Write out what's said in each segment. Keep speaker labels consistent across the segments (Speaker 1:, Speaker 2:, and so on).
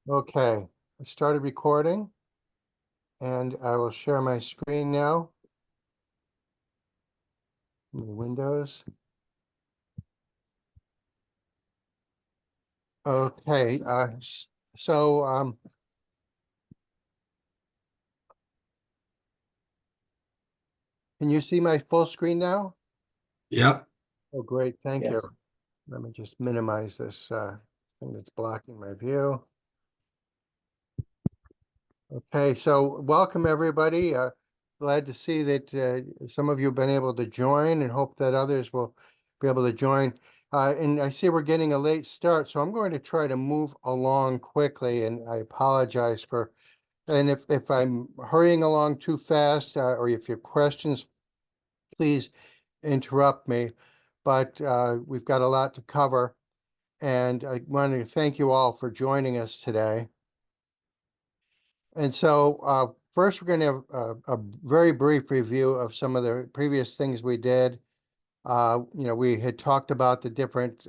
Speaker 1: Okay, I started recording and I will share my screen now. Windows. Okay, so can you see my full screen now?
Speaker 2: Yep.
Speaker 1: Oh, great, thank you.
Speaker 3: Yes.
Speaker 1: Let me just minimize this thing that's blocking my view. Okay, so welcome everybody. Glad to see that some of you have been able to join and hope that others will be able to join. And I see we're getting a late start, so I'm going to try to move along quickly, and I apologize for, and if I'm hurrying along too fast, or if you have questions, please interrupt me. But we've got a lot to cover, and I want to thank you all for joining us today. And so first, we're going to have a very brief review of some of the previous things we did. We had talked about the different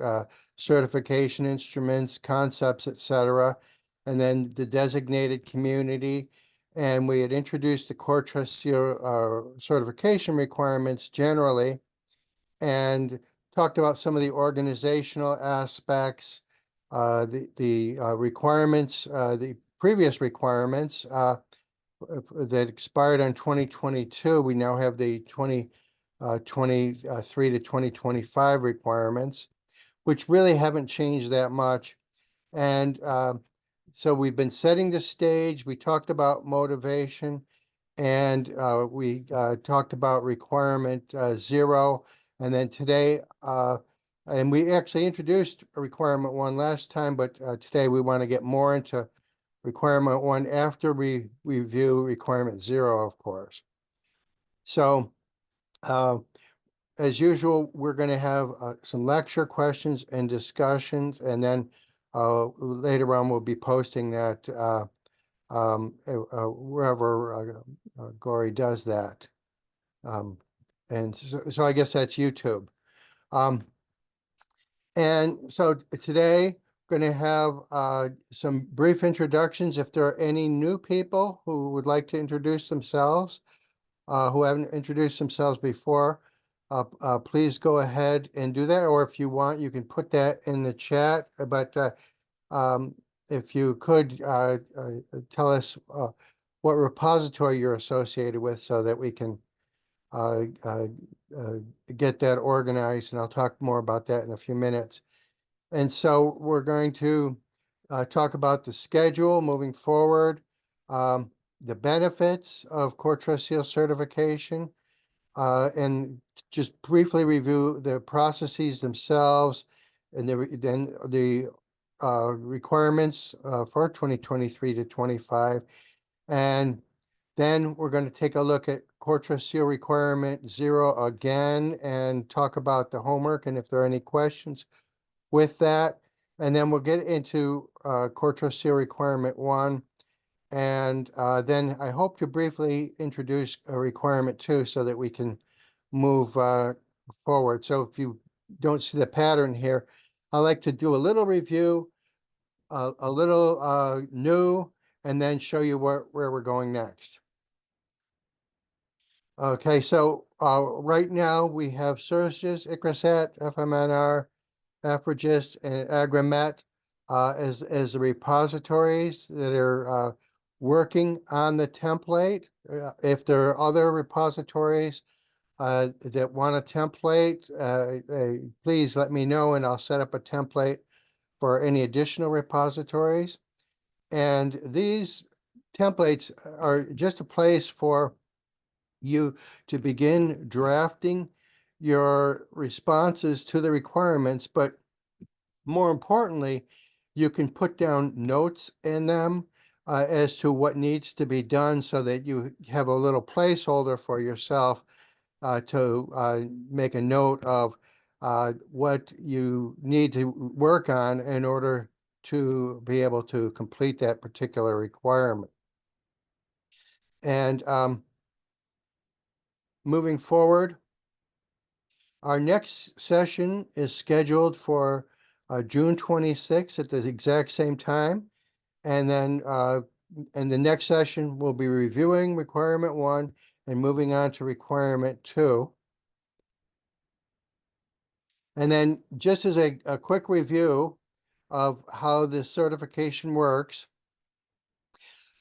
Speaker 1: certification instruments, concepts, etc., and then the designated community. And we had introduced the CoreTrustSeal certification requirements generally, and talked about some of the organizational aspects, the requirements, the previous requirements that expired on 2022. We now have the 2023 to 2025 requirements, which really haven't changed that much. And so we've been setting the stage. We talked about motivation, and we talked about requirement 0. And then today, and we actually introduced a requirement 1 last time, but today we want to get more into requirement 1 after we review requirement 0, of course. So as usual, we're going to have some lecture questions and discussions, and then later on we'll be posting that wherever Glory does that. And so I guess that's YouTube. And so today, we're going to have some brief introductions. If there are any new people who would like to introduce themselves, who haven't introduced themselves before, please go ahead and do that. Or if you want, you can put that in the chat. But if you could tell us what repository you're associated with so that we can get that organized, and I'll talk more about that in a few minutes. And so we're going to talk about the schedule moving forward, the benefits of CoreTrustSeal certification, and just briefly review the processes themselves, and then the requirements for 2023 to 25. And then we're going to take a look at CoreTrustSeal requirement 0 again and talk about the homework and if there are any questions with that. And then we'll get into CoreTrustSeal requirement 1. And then I hope to briefly introduce a requirement 2 so that we can move forward. So if you don't see the pattern here, I like to do a little review, a little new, and then show you where we're going next. Okay, so right now we have Surges, ICRASAT, FMNR, AFRIGIST, and AGRIMET as the repositories that are working on the template. If there are other repositories that want a template, please let me know and I'll set up a template for any additional repositories. And these templates are just a place for you to begin drafting your responses to the requirements, but more importantly, you can put down notes in them as to what needs to be done so that you have a little placeholder for yourself to make a note of what you need to work on in order to be able to complete that particular requirement. And moving forward, our next session is scheduled for June 26th at the exact same time. And then in the next session, we'll be reviewing requirement 1 and moving on to requirement 2. And then just as a quick review of how this certification works,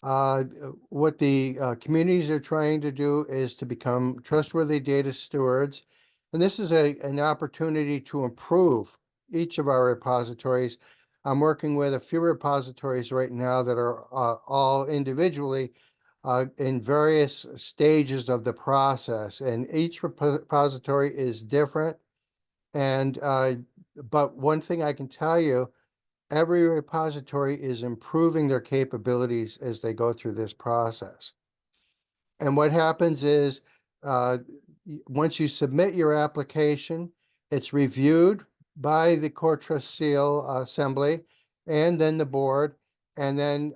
Speaker 1: what the communities are trying to do is to become trustworthy data stewards. And this is an opportunity to improve each of our repositories. I'm working with a few repositories right now that are all individually in various stages of the process, and each repository is different. And but one thing I can tell you, every repository is improving their capabilities as they go through this process. And what happens is, once you submit your application, it's reviewed by the CoreTrustSeal assembly and then the board. And then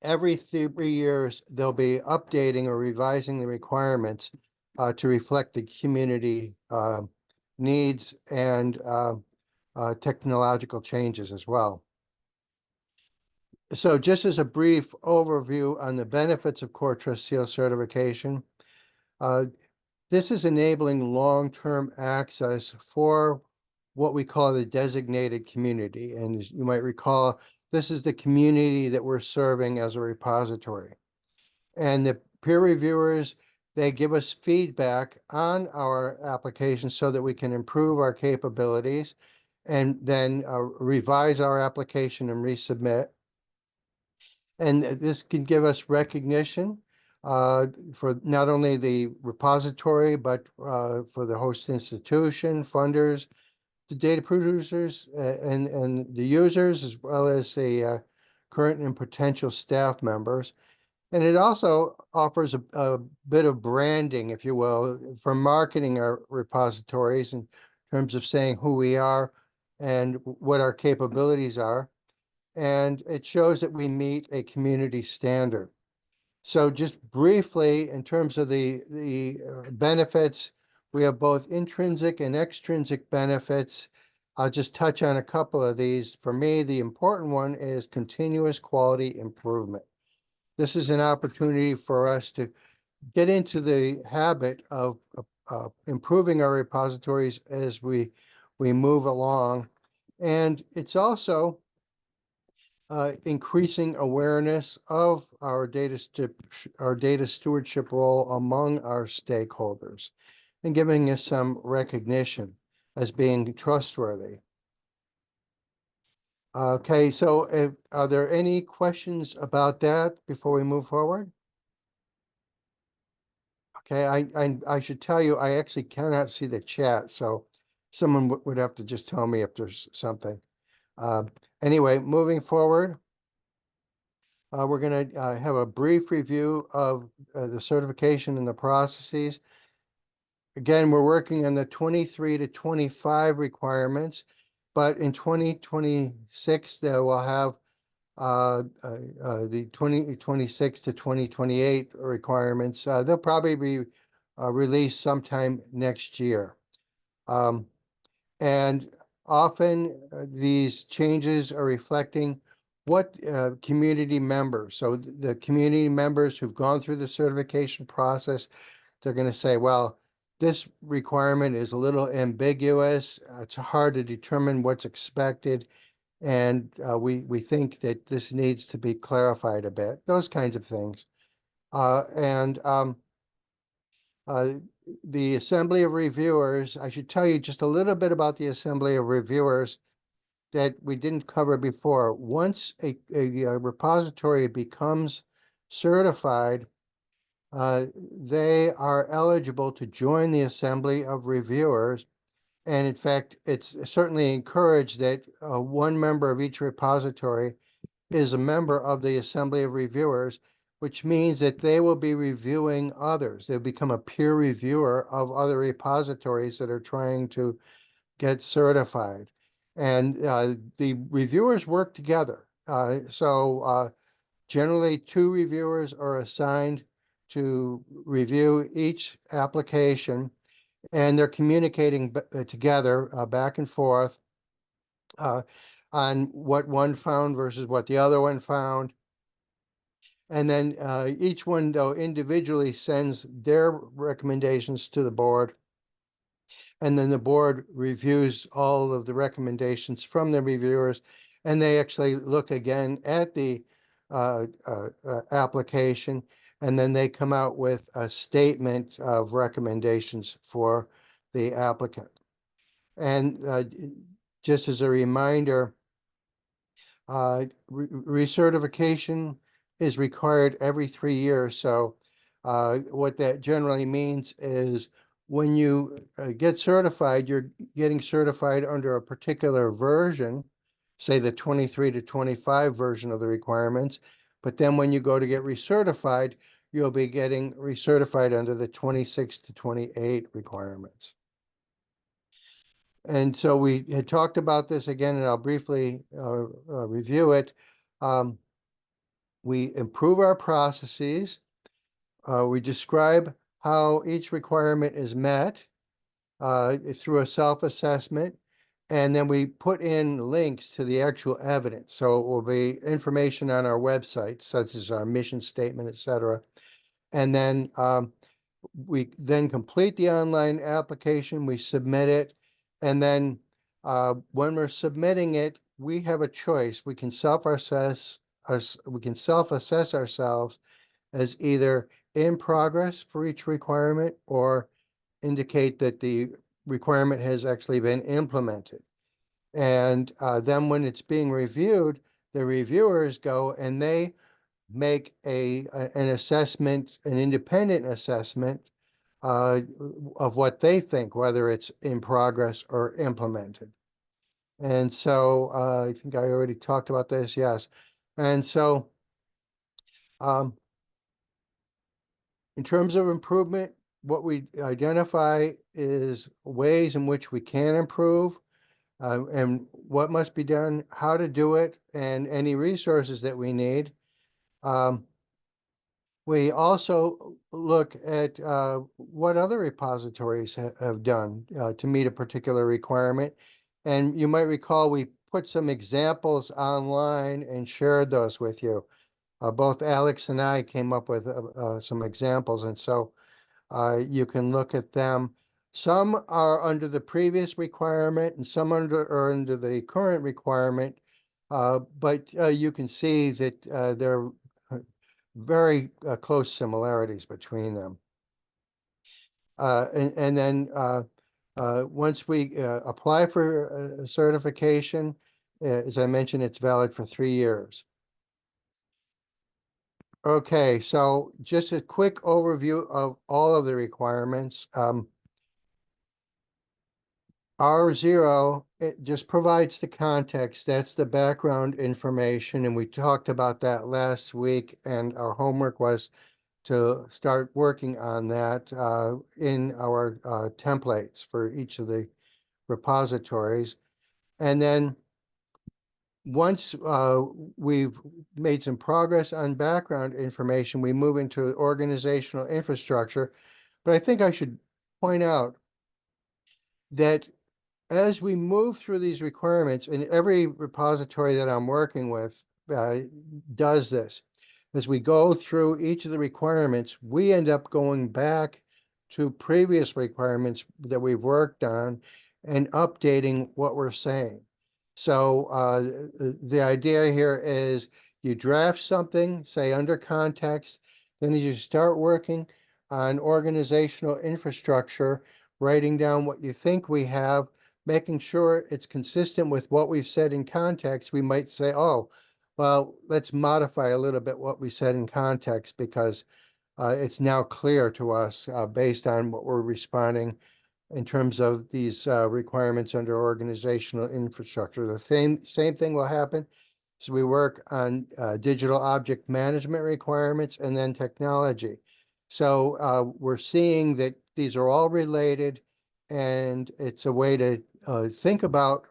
Speaker 1: every 3 years, they'll be updating or revising the requirements to reflect the community needs and technological changes as well. So just as a brief overview on the benefits of CoreTrustSeal certification, this is enabling long-term access for what we call the designated community. And as you might recall, this is the community that we're serving as a repository. And the peer reviewers, they give us feedback on our application so that we can improve our capabilities and then revise our application and resubmit. And this can give us recognition for not only the repository, but for the host institution, funders, the data producers, and the users, as well as the current and potential staff members. And it also offers a bit of branding, if you will, for marketing our repositories in terms of saying who we are and what our capabilities are. And it shows that we meet a community standard. So just briefly, in terms of the benefits, we have both intrinsic and extrinsic benefits. I'll just touch on a couple of these. For me, the important one is continuous quality improvement. This is an opportunity for us to get into the habit of improving our repositories as we move along. And it's also increasing awareness of our data stewardship role among our stakeholders and giving us some recognition as being trustworthy. Okay, so are there any questions about that before we move forward? Okay, I should tell you, I actually cannot see the chat, so someone would have to just tell me if there's something. Anyway, moving forward, we're going to have a brief review of the certification and the processes. Again, we're working on the 23 to 25 requirements, but in 2026, they will have the 2026 to 2028 requirements. They'll probably be released sometime next year. And often these changes are reflecting what community members, so the community members who've gone through the certification process, they're going to say, well, this requirement is a little ambiguous. It's hard to determine what's expected. And we think that this needs to be clarified a bit, those kinds of things. The Assembly of Reviewers, I should tell you just a little bit about the Assembly of Reviewers that we didn't cover before. Once a repository becomes certified, they are eligible to join the Assembly of Reviewers. And in fact, it's certainly encouraged that one member of each repository is a member of the Assembly of Reviewers, which means that they will be reviewing others. They'll become a peer reviewer of other repositories that are trying to get certified. And the reviewers work together. So generally, 2 reviewers are assigned to review each application, and they're communicating together back and forth. on what one found versus what the other one found. And then each one, though, individually sends their recommendations to the board. And then the board reviews all of the recommendations from the reviewers, and they actually look again at the application, and then they come out with a statement of recommendations for the applicant. And just as a reminder, recertification is required every 3 years. So what that generally means is when you get certified, you're getting certified under a particular version, say the 23 to 25 version of the requirements. But then when you go to get recertified, you'll be getting recertified under the 26 to 28 requirements. And so we had talked about this again, and I'll briefly review it. We improve our processes. We describe how each requirement is met through a self-assessment, and then we put in links to the actual evidence. So it will be information on our website, such as our mission statement, etc. And then we then complete the online application, we submit it, and then when we're submitting it, we have a choice. We can self-assess ourselves as either in progress for each requirement or indicate that the requirement has actually been implemented. And then when it's being reviewed, the reviewers go and they make an assessment, an independent assessment of what they think, whether it's in progress or implemented. And so I think I already talked about this, yes. And so in terms of improvement, what we identify is ways in which we can improve and what must be done, how to do it, and any resources that we need. We also look at what other repositories have done to meet a particular requirement. And you might recall we put some examples online and shared those with you. Both Alex and I came up with some examples, and so you can look at them. Some are under the previous requirement and some are under the current requirement, but you can see that there are very close similarities between them. And then once we apply for certification, as I mentioned, it's valid for 3 years. Okay, so just a quick overview of all of the requirements. R0, it just provides the context. That's the background information, and we talked about that last week, and our homework was to start working on that in our templates for each of the repositories. And then once we've made some progress on background information, we move into organizational infrastructure. But I think I should point out that as we move through these requirements, and every repository that I'm working with does this, as we go through each of the requirements, we end up going back to previous requirements that we've worked on and updating what we're saying. So the idea here is you draft something, say under context, then as you start working on organizational infrastructure, writing down what you think we have, making sure it's consistent with what we've said in context, we might say, oh, well, let's modify a little bit what we said in context because it's now clear to us based on what we're responding in terms of these requirements under organizational infrastructure. The same thing will happen as we work on digital object management requirements and then technology. So we're seeing that these are all related, and it's a way to think about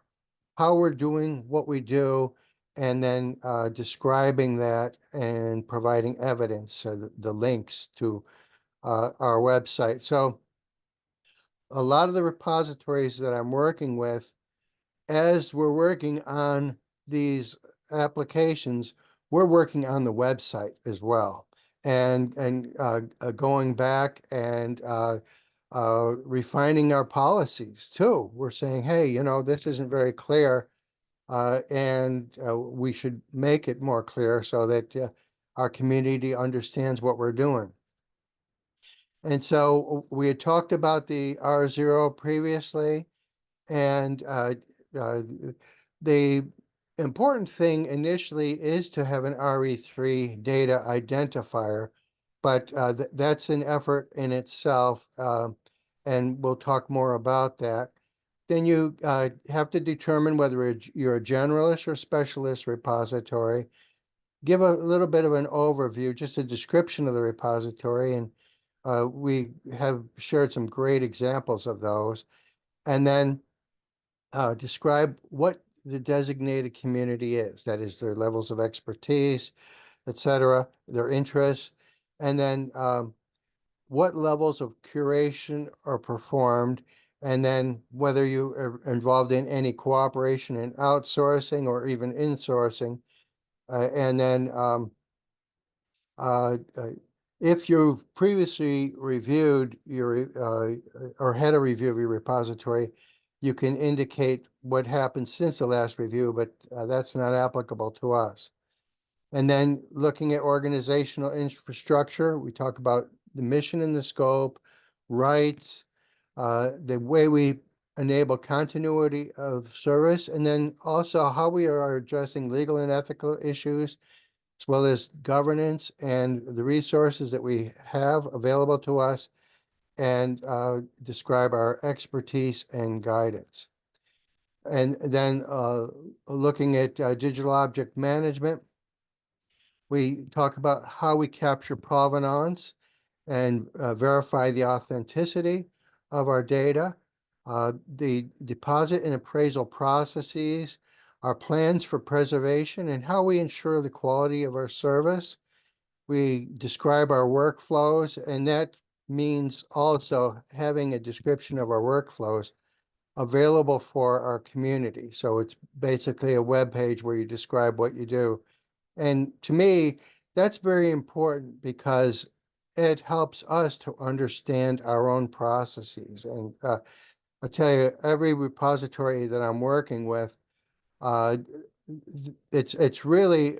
Speaker 1: how we're doing what we do, and then describing that and providing evidence, so the links to our website. So a lot of the repositories that I'm working with, as we're working on these applications, we're working on the website as well, and going back and refining our policies too. We're saying, hey, this isn't very clear, and we should make it more clear so that our community understands what we're doing. And so we had talked about the R0 previously, and uh, the important thing initially is to have an RE3 data identifier, but that's an effort in itself, and we'll talk more about that. Then you have to determine whether you're a generalist or specialist repository. Give a little bit of an overview, just a description of the repository, and we have shared some great examples of those. And then describe what the designated community is, that is their levels of expertise, etc., their interests, and then what levels of curation are performed, and then whether you are involved in any cooperation in outsourcing or even insourcing, and then uh, uh, if you've previously reviewed your or had a review of your repository, you can indicate what happened since the last review, but that's not applicable to us. And then looking at organizational infrastructure, we talk about the mission and the scope, rights, the way we enable continuity of service, and then also how we are addressing legal and ethical issues, as well as governance and the resources that we have available to us, and describe our expertise and guidance. And then looking at digital object management, we talk about how we capture provenance and verify the authenticity of our data, the deposit and appraisal processes, our plans for preservation, and how we ensure the quality of our service. We describe our workflows, and that means also having a description of our workflows available for our community. So it's basically a web page where you describe what you do. And to me, that's very important because it helps us to understand our own processes. And I tell you, every repository that I'm working with, uh, it's really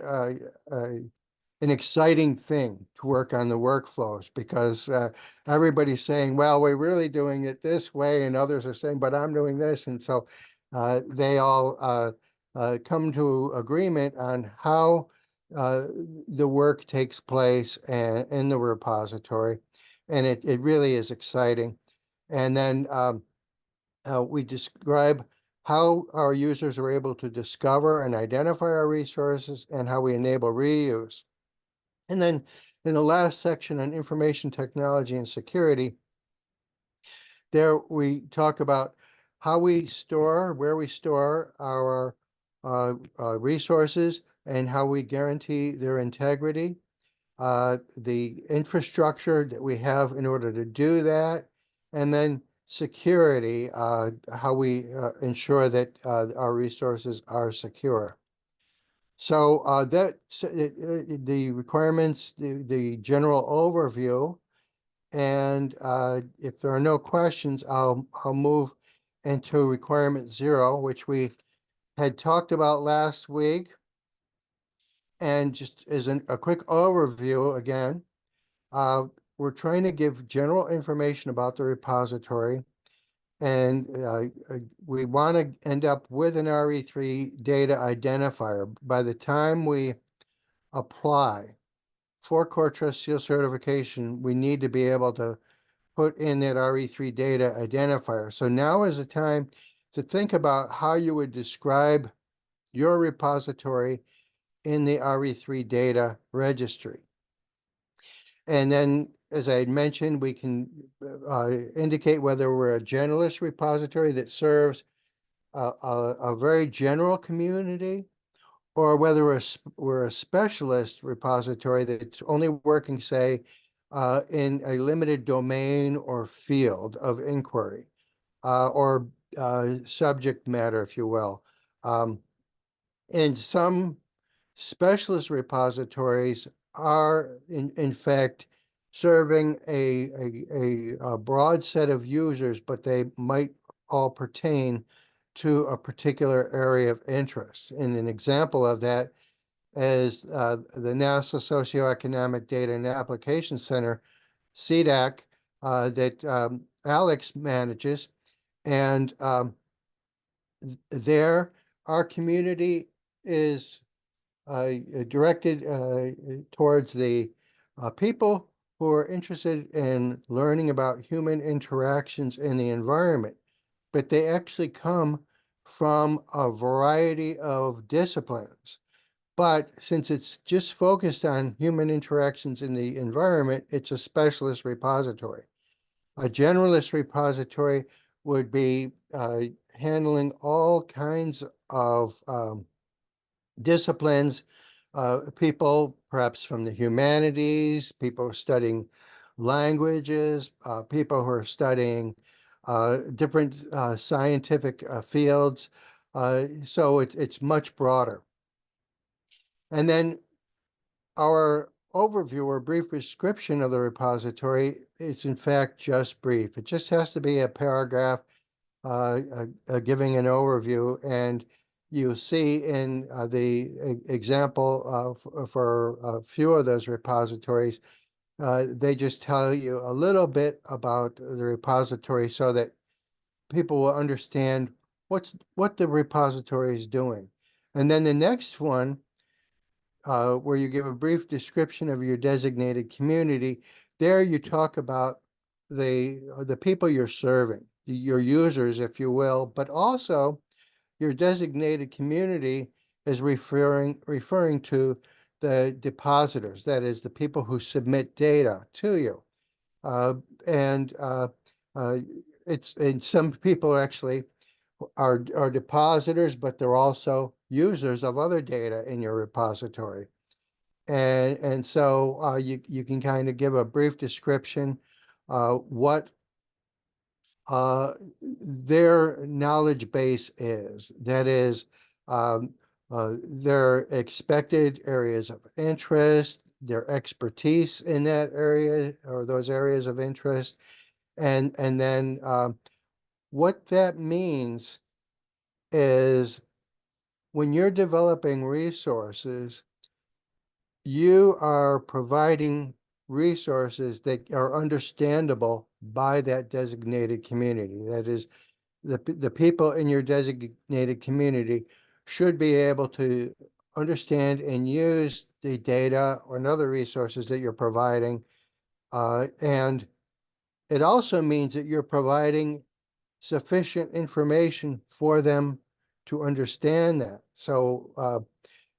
Speaker 1: an exciting thing to work on the workflows, because everybody's saying, well, we're really doing it this way, and others are saying, but I'm doing this. And so they all come to agreement on how the work takes place in the repository. And it really is exciting. And then we describe how our users are able to discover and identify our resources, and how we enable reuse. And then in the last section on information technology and security, there we talk about how we store, where we store our resources, and how we guarantee their integrity, the infrastructure that we have in order to do that, and then security, how we ensure that our resources are secure. So that's the requirements, the general overview. And if there are no questions, I'll move into requirement 0, which we had talked about last week. And just as a quick overview again, we're trying to give general information about the repository. And we want to end up with an RE3 data identifier. By the time we apply for CoreTrustSeal certification, we need to be able to put in that RE3 data identifier. So now is the time to think about how you would describe your repository in the RE3 data registry. And then, as I had mentioned, we can indicate whether we're a generalist repository that serves a very general community, or whether we're a specialist repository that's only working, say, in a limited domain or field of inquiry, or subject matter, if you will. And some specialist repositories are in fact serving a broad set of users, but they might all pertain to a particular area of interest. And an example of that is the NASA Socioeconomic Data and Application Center, CDAC, that Alex manages. And there, our community is directed towards the people who are interested in learning about human interactions in the environment, but they actually come from a variety of disciplines. But since it's just focused on human interactions in the environment, it's a specialist repository. A generalist repository would be handling all kinds of disciplines, people perhaps from the humanities, people studying languages, people who are studying different scientific fields. So it's much broader. And then our overview or brief description of the repository is in fact just brief. It just has to be a paragraph giving an overview, and you see in the example for a few of those repositories, they just tell you a little bit about the repository so that people will understand what the repository is doing. And then the next one, where you give a brief description of your designated community, there you talk about the people you're serving, your users, if you will, but also your designated community is referring to the depositors, that is, the people who submit data to you. And some people actually are depositors, but they're also users of other data in your repository. And so you can kind of give a brief description what their knowledge base is. That is, their expected areas of interest, their expertise in that area or those areas of interest, and then what that means is when you're developing resources, you are providing resources that are understandable by that designated community. That is, the people in your designated community should be able to understand and use the data or other resources that you're providing. And it also means that you're providing sufficient information for them to understand that. So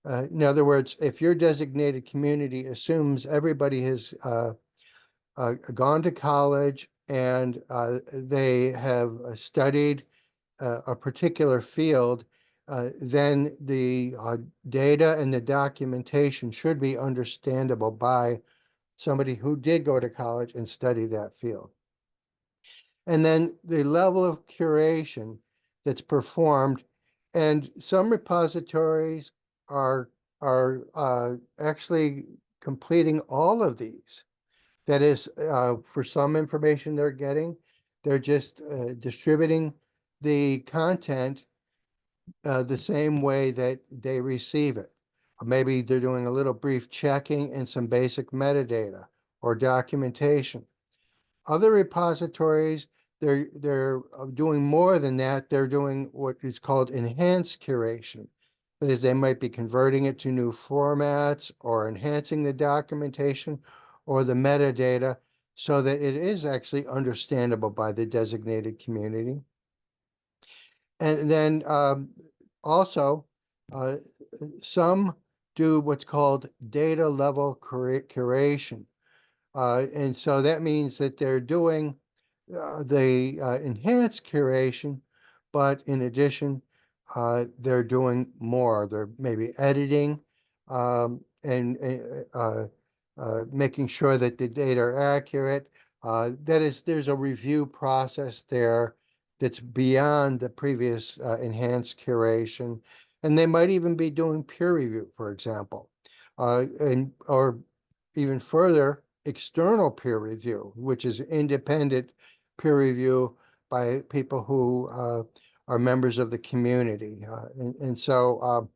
Speaker 1: in other words, if your designated community assumes everybody has gone to college and they have studied a particular field, then the data and the documentation should be understandable by somebody who did go to college and study that field. And then the level of curation that's performed, and some repositories are actually completing all of these. That is, for some information they're getting, they're just distributing the content the same way that they receive it. Maybe they're doing a little brief checking and some basic metadata or documentation. Other repositories, they're doing more than that. They're doing what is called enhanced curation. That is, they might be converting it to new formats or enhancing the documentation or the metadata so that it is actually understandable by the designated community. And then also, some do what's called data level curation. And so that means that they're doing the enhanced curation, but in addition, they're doing more. They're maybe editing and making sure that the data are accurate. That is, there's a review process there that's beyond the previous enhanced curation. And they might even be doing peer review, for example, or even further, external peer review, which is independent peer review by people who are members of the community. And so,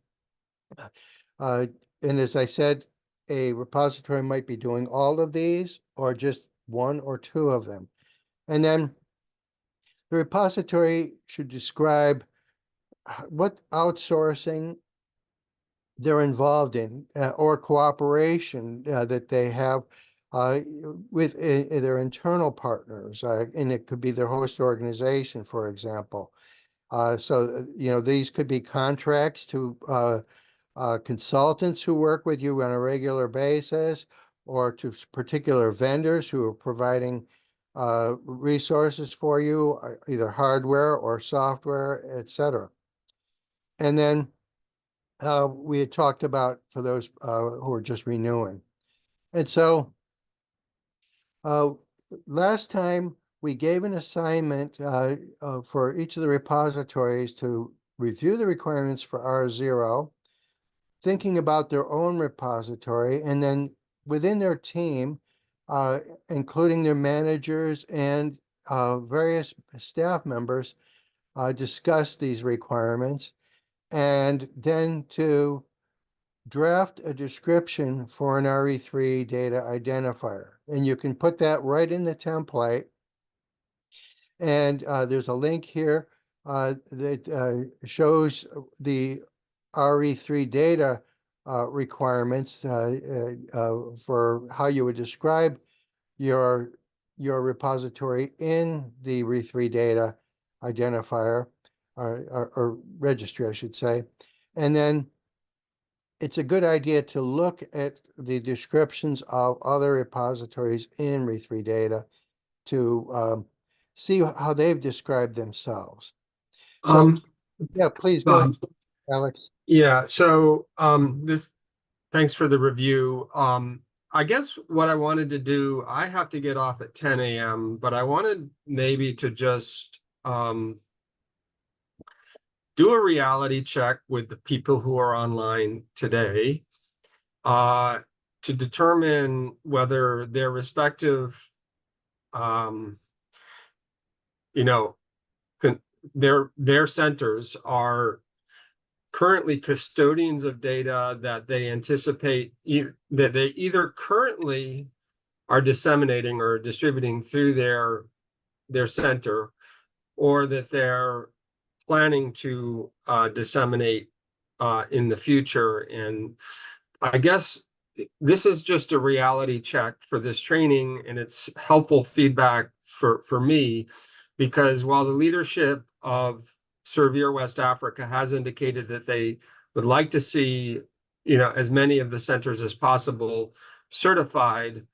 Speaker 1: uh, and as I said, a repository might be doing all of these or just one or two of them. And then the repository should describe what outsourcing they're involved in or cooperation that they have uh, with their internal partners, and it could be their host organization, for example. So, these could be contracts to consultants who work with you on a regular basis, or to particular vendors who are providing resources for you, either hardware or software, etc. And then we had talked about for those who are just renewing. And so uh, last time we gave an assignment for each of the repositories to review the requirements for R0, thinking about their own repository, and then within their team, including their managers and various staff members, discuss these requirements, and then to draft a description for an RE3 data identifier. And you can put that right in the template. And there's a link here that shows the RE3 data requirements for how you would describe your repository in the RE3 data identifier or registry, I should say. And then it's a good idea to look at the descriptions of other repositories in RE3 data to see how they've described themselves. So, yeah, please go ahead, Alex.
Speaker 2: Yeah, so thanks for the review. I guess what I wanted to do, I have to get off at 10 a.m., but I wanted maybe to just do a reality check with the people who are online today to determine whether their respective, their centers are currently custodians of data that they anticipate that they either currently are disseminating or distributing through their center, or that they're planning to disseminate in the future. And I guess this is just a reality check for this training, and it's helpful feedback for me, because while the leadership of Servir West Africa has indicated that they would like to see, as many of the centers as possible certified,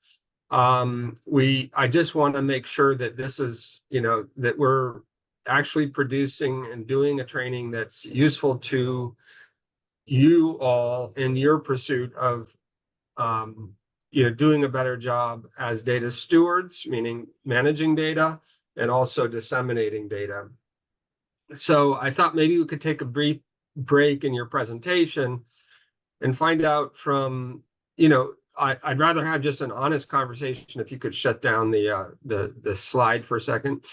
Speaker 2: I just want to make sure that this is, that we're actually producing and doing a training that's useful to you all in your pursuit of, doing a better job as data stewards, meaning managing data and also disseminating data. So I thought maybe we could take a brief break in your presentation and find out from, I'd rather have just an honest conversation. If you could shut down the slide for a second.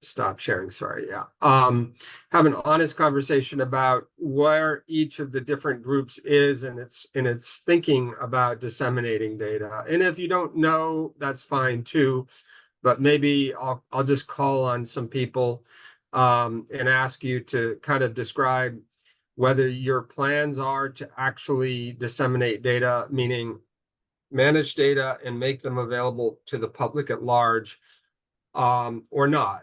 Speaker 2: Stop sharing. Sorry. Yeah. Have an honest conversation about where each of the different groups is in its thinking about disseminating data. And if you don't know, that's fine too. But maybe I'll just call on some people and ask you to kind of describe whether your plans are to actually disseminate data, meaning manage data and make them available to the public at large, or not.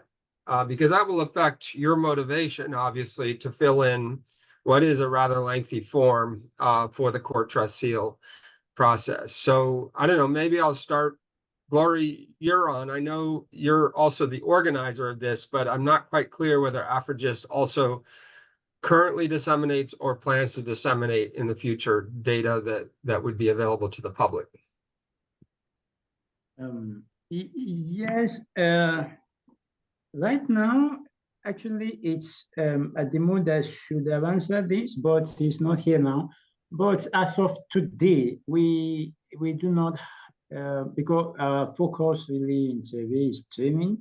Speaker 2: Because that will affect your motivation, obviously, to fill in what is a rather lengthy form for the CoreTrustSeal process. So I don't know, maybe I'll start. Glory, you're on. I know you're also the organizer of this, but I'm not quite clear whether AFRIGIST also currently disseminates or plans to disseminate in the future data that would be available to the public.
Speaker 3: Yes, right now Actually, it's Ademo that should have answered this, but he's not here now. But as of today, we do not, because our focus really in survey is training.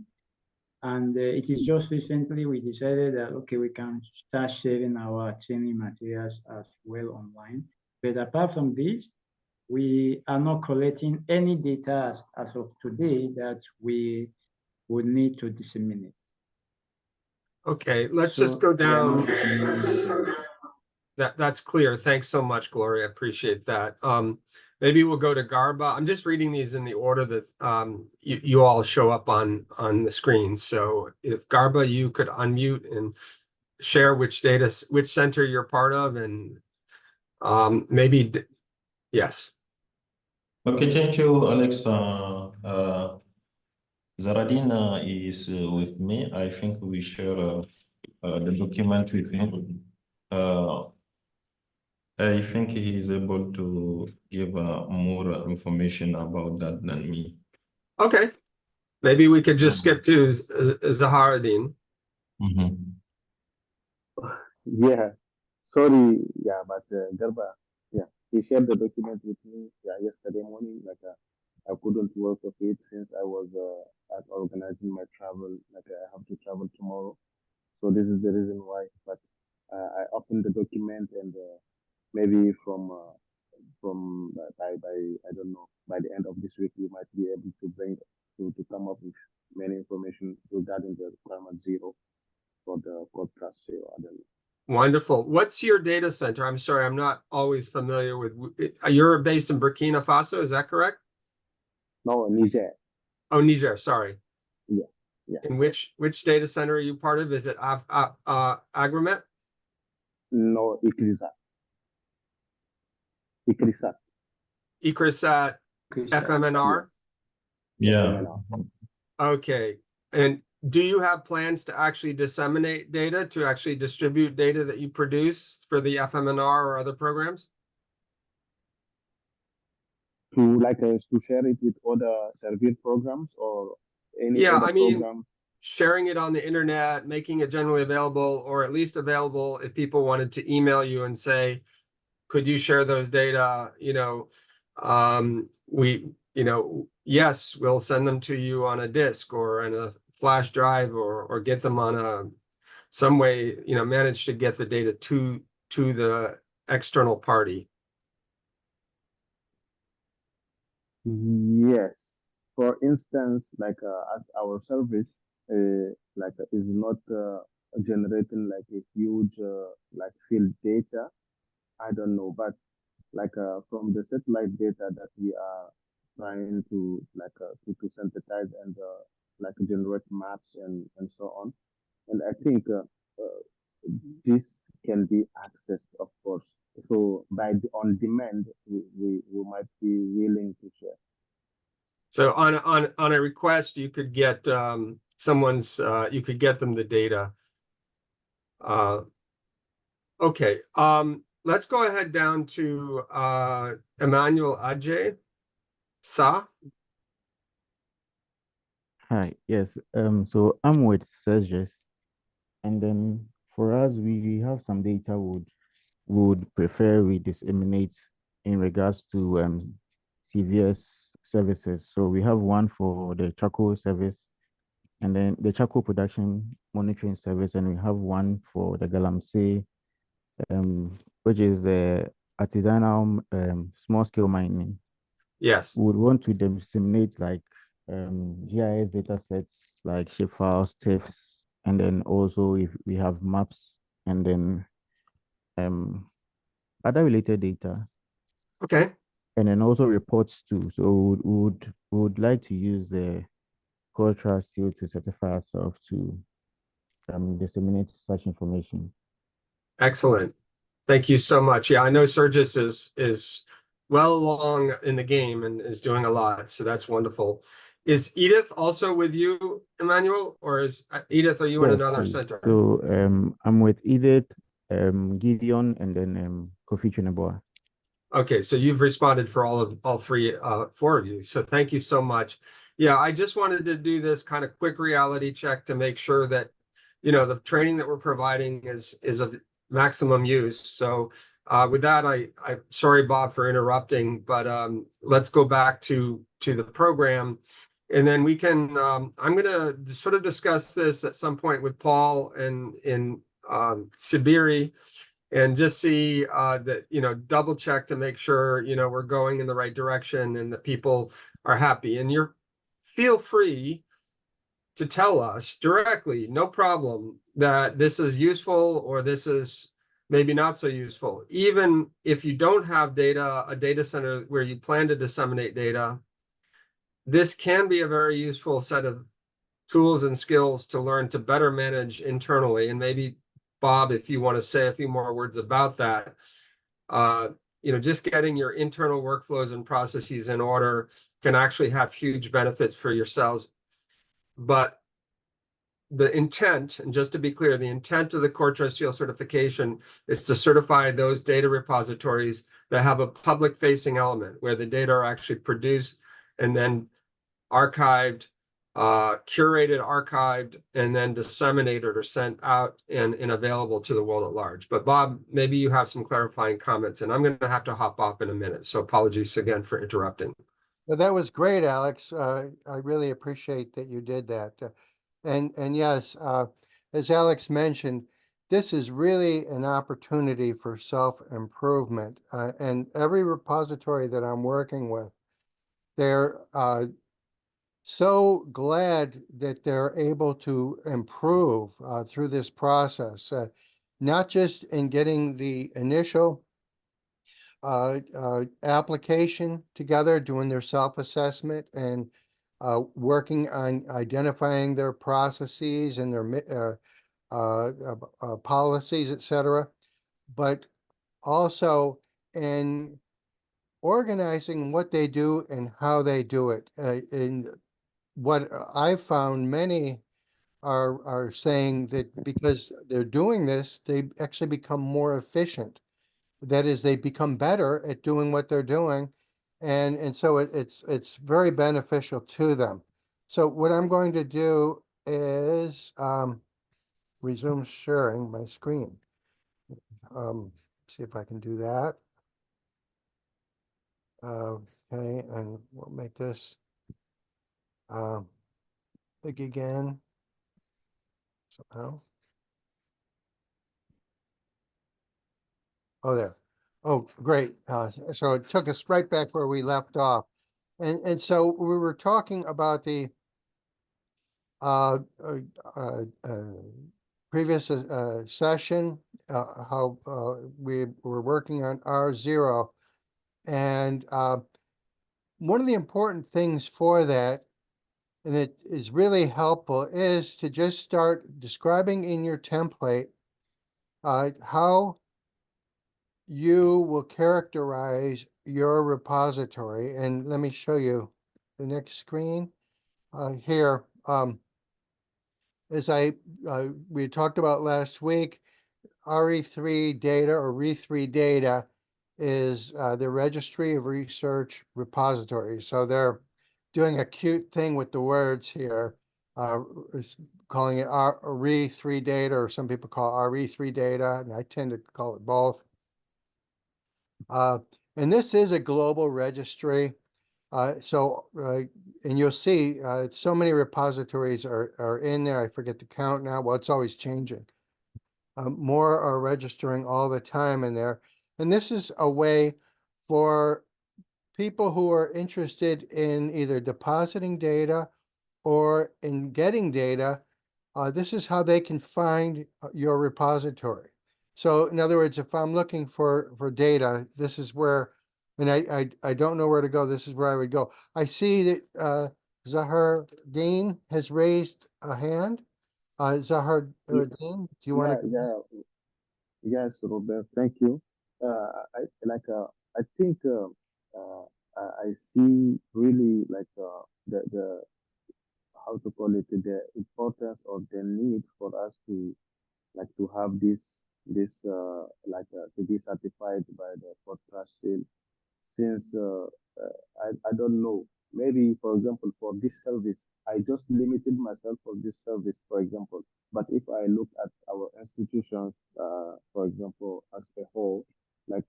Speaker 3: And it is just recently we decided that, okay, we can start sharing our training materials as well online. But apart from this, we are not collecting any data as of today that we would need to disseminate.
Speaker 2: Okay, let's just go
Speaker 3: we are not
Speaker 2: down.
Speaker 3: disseminating data.
Speaker 2: That's clear. Thanks so much, Gloria. I appreciate that. Maybe we'll go to Garba. I'm just reading these in the order that you all show up on the screen. So if Garba, you could unmute and share which center you're part of, and maybe yes.
Speaker 4: Okay, thank you, Alex. Zaradin is with me. I think we share the document with him. I think he is able to give more information about that than me.
Speaker 2: Okay, maybe we could just skip to Zaharuddin.
Speaker 5: Yeah, sorry, yeah, but Garba, yeah, he shared the document with me yesterday morning. I couldn't work with it since I was at organizing my travel. I have to travel tomorrow, so this is the reason why. But I opened the document, and maybe by I don't know, by the end of this week we might be able to come up with many information regarding the requirement zero for the CoreTrustSeal. I don't know.
Speaker 2: Wonderful. What's your data center? I'm sorry, I'm not always familiar with. You're based in Burkina Faso, is that correct?
Speaker 5: No, Niger.
Speaker 2: Oh, Niger. Sorry.
Speaker 5: Yeah.
Speaker 2: And which data center are you part of? Is it Agramet?
Speaker 5: No, ICRISAT.
Speaker 2: ICRISAT FMNR?
Speaker 4: Yeah.
Speaker 2: Okay. And do you have plans to actually disseminate data, to actually distribute data that you produce for the FMNR or other programs?
Speaker 5: To share it with other service programs or any other program?
Speaker 2: Sharing it on the internet, making it generally available, or at least available if people wanted to email you and say, could you share those data? Yes, we'll send them to you on a disk or on a flash drive, or get them on some way, manage to get the data to the external party.
Speaker 5: Yes. For instance, as our service is not generating a huge field data, I don't know, but from the satellite data that we are trying to to synthesize and generate maps and so on, and I think this can be accessed, of course. So on demand, we might be willing to share.
Speaker 2: So on a request, you could get you could get them the data. Okay. Let's go ahead down to Emmanuel Adje. Sa?
Speaker 6: Hi, yes. So I'm with SERGIS, and then for us, we have some data would prefer we disseminate in regards to CVS services. So we have one for the charcoal service, and then the charcoal production monitoring service, and we have one for the Galamsey, which is the artisanal small scale mining.
Speaker 2: Yes.
Speaker 6: We would want to disseminate GIS data sets like shapefiles, TIFFs, and then also if we have maps, and then other related data.
Speaker 2: Okay.
Speaker 6: And then also reports too. So we would like to use the CoreTrustSeal to certify ourselves to disseminate such information.
Speaker 2: Excellent. Thank you so much. Yeah, I know SERGIS is well along in the game and is doing a lot, so that's wonderful. Is Edith also with you, Emmanuel, or is Edith, are you in another center?
Speaker 6: So I'm with Edith, Gideon, and then Kofi Chineboa.
Speaker 2: Okay, so you've responded for all four of you. So thank you so much. Yeah, I just wanted to do this kind of quick reality check to make sure that the training that we're providing is of maximum use. So with that, I'm sorry, Bob, for interrupting, but let's go back to the program. And then we can, I'm going to sort of discuss this at some point with Paul and in Sibiri, and just see that, double check to make sure, we're going in the right direction and that people are happy. And feel free to tell us directly, no problem, that this is useful or this is maybe not so useful. Even if you don't have a data center where you plan to disseminate data, this can be a very useful set of tools and skills to learn to better manage internally. And maybe, Bob, if you want to say a few more words about that, just getting your internal workflows and processes in order can actually have huge benefits for yourselves. But the intent, and just to be clear, the intent of the CoreTrustSeal certification is to certify those data repositories that have a public-facing element, where the data are actually produced and then archived, curated, archived, and then disseminated or sent out and available to the world at large. But Bob, maybe you have some clarifying comments, and I'm going to have to hop off in a minute. So apologies again for interrupting.
Speaker 1: Well, that was great, Alex. I really appreciate that you did that. And yes, as Alex mentioned, this is really an opportunity for self-improvement. And every repository that I'm working with, they're so glad that they're able to improve through this process, not just in getting the initial application together, doing their self-assessment and working on identifying their processes and their policies, etc., but also in organizing what they do and how they do it. And what I've found, many are saying that because they're doing this, they actually become more efficient. That is, they become better at doing what they're doing, and so it's very beneficial to them. So what I'm going to do is resume sharing my screen. See if I can do that. Okay, and we'll make this big again somehow. Oh, there. Oh, great. So it took us right back where we left off. And so we were talking about the previous session, how we were working on R0. And one of the important things for that, and it is really helpful, is to just start describing in your template how you will characterize your repository. And let me show you the next screen here. As we talked about last week, RE3 data, or RE3 data, is the Registry of Research Repositories. So they're doing a cute thing with the words here, calling it RE3 data, or some people call it RE3 data, and I tend to call it both. And this is a global registry. And you'll see so many repositories are in there. I forget the count now. Well, it's always changing. More are registering all the time in there. And this is a way for people who are interested in either depositing data or in getting data. This is how they can find your repository. So in other words, if I'm looking for data, this is where, and I don't know where to go, this is where I would go. I see that Zahar Dean has raised a hand. Zahar Dean, do you want to?
Speaker 5: Yes, Robert, thank you. I think I see really the how to call it, the importance or the need for us to have to be certified by the CoreTrustSeal, since I don't know, maybe, for example, for this service, I just limited myself for this service, for example. But if I look at our institutions, for example, as a whole, like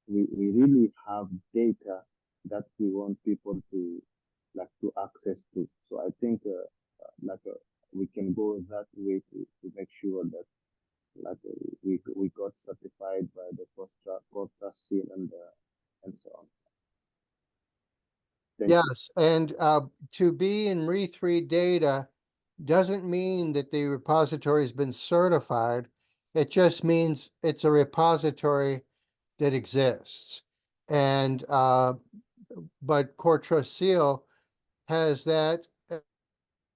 Speaker 5: we really have data that we want people to like to access to. So I think we can go that way to make sure that like we got certified by the CoreTrustSeal and so on. Thank you.
Speaker 1: Yes, and to be in re3 data doesn't mean that the repository has been certified. It just means it's a repository that exists. And but CoreTrustSeal has that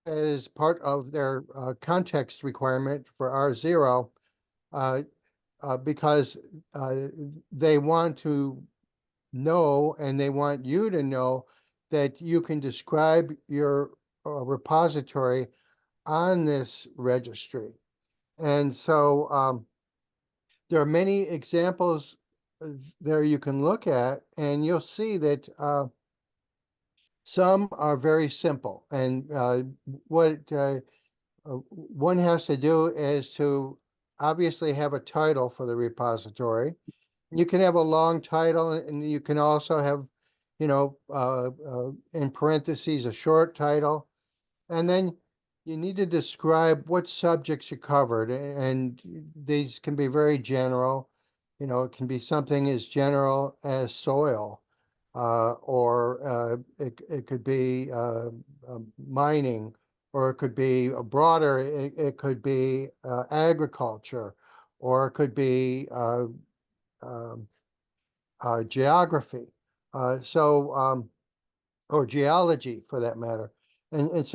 Speaker 1: as part of their context requirement for R0 because they want to know and they want you to know that you can describe your repository on this registry. And so there are many examples there you can look at, and you'll see that some are very simple. And what one has to do is to obviously have a title for the repository. You can have a long title, and you can also have, in parentheses, a short title. And then you need to describe what subjects you covered, and these can be very general. It can be something as general as soil, or it could be mining, or it could be broader. It could be agriculture, or it could be um, geography. Or geology for that matter. And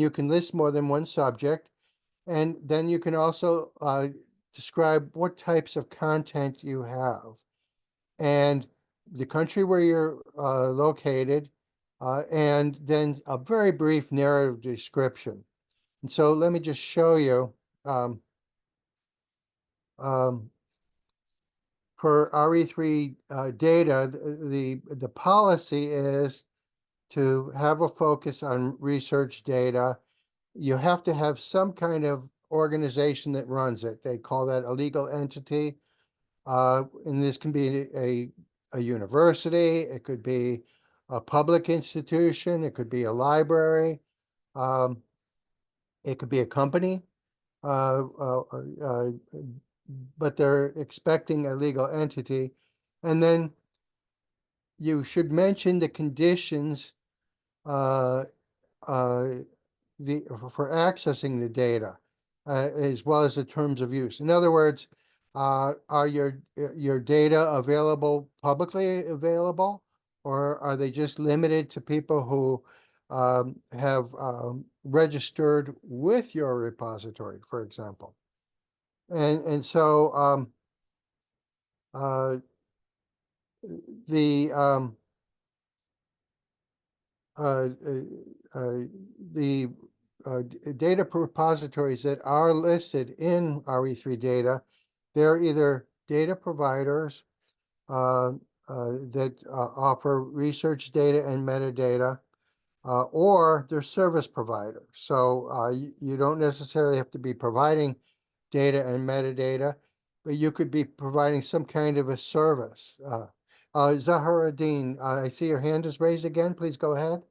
Speaker 1: you can list more than one subject, and then you can also describe what types of content you have, and the country where you're located, and then a very brief narrative description. And so let me just show you. Um, for RE3 data, the policy is to have a focus on research data. You have to have some kind of organization that runs it. They call that a legal entity. And this can be a university, it could be a public institution, it could be a library, it could be a company. Uh, uh, uh, but they're expecting a legal entity. And then you should mention the conditions uh, uh, for accessing the data, as well as the terms of use. In other words, are your data available, publicly available, or are they just limited to people who have registered with your repository, for example? And so the uh, the data repositories that are listed in RE3 data, they're either data providers that offer research data and metadata, or they're service providers. So you don't necessarily have to be providing data and metadata, but you could be providing some kind of a service. Zaharuddin, I see your hand is raised again. Please go ahead.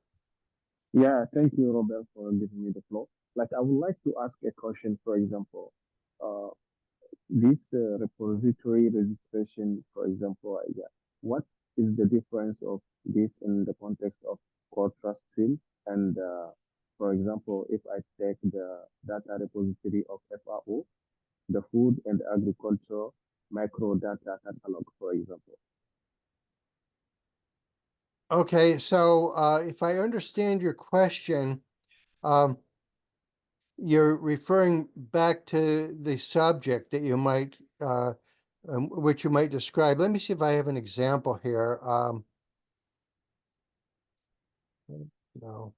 Speaker 5: Yeah, thank you, Robert, for giving me the floor. Like, I would like to ask a question, for example, uh, this repository registration, for example, yeah, what is the difference of this in the context of core trust seal? And for example, if I take the data repository of FAO, the Food and Agriculture Micro Data Catalog, for example.
Speaker 1: Okay, so if I understand your question, you're referring back to the subject that you might, which you might describe. Let me see if I have an example here. No,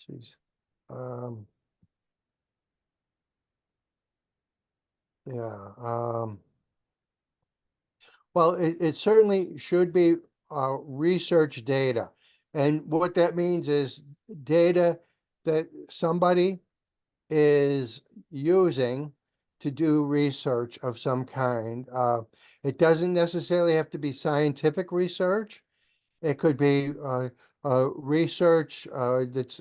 Speaker 1: geez. Yeah. Well, it certainly should be research data. And what that means is data that somebody is using to do research of some kind. It doesn't necessarily have to be scientific research. It could be research that's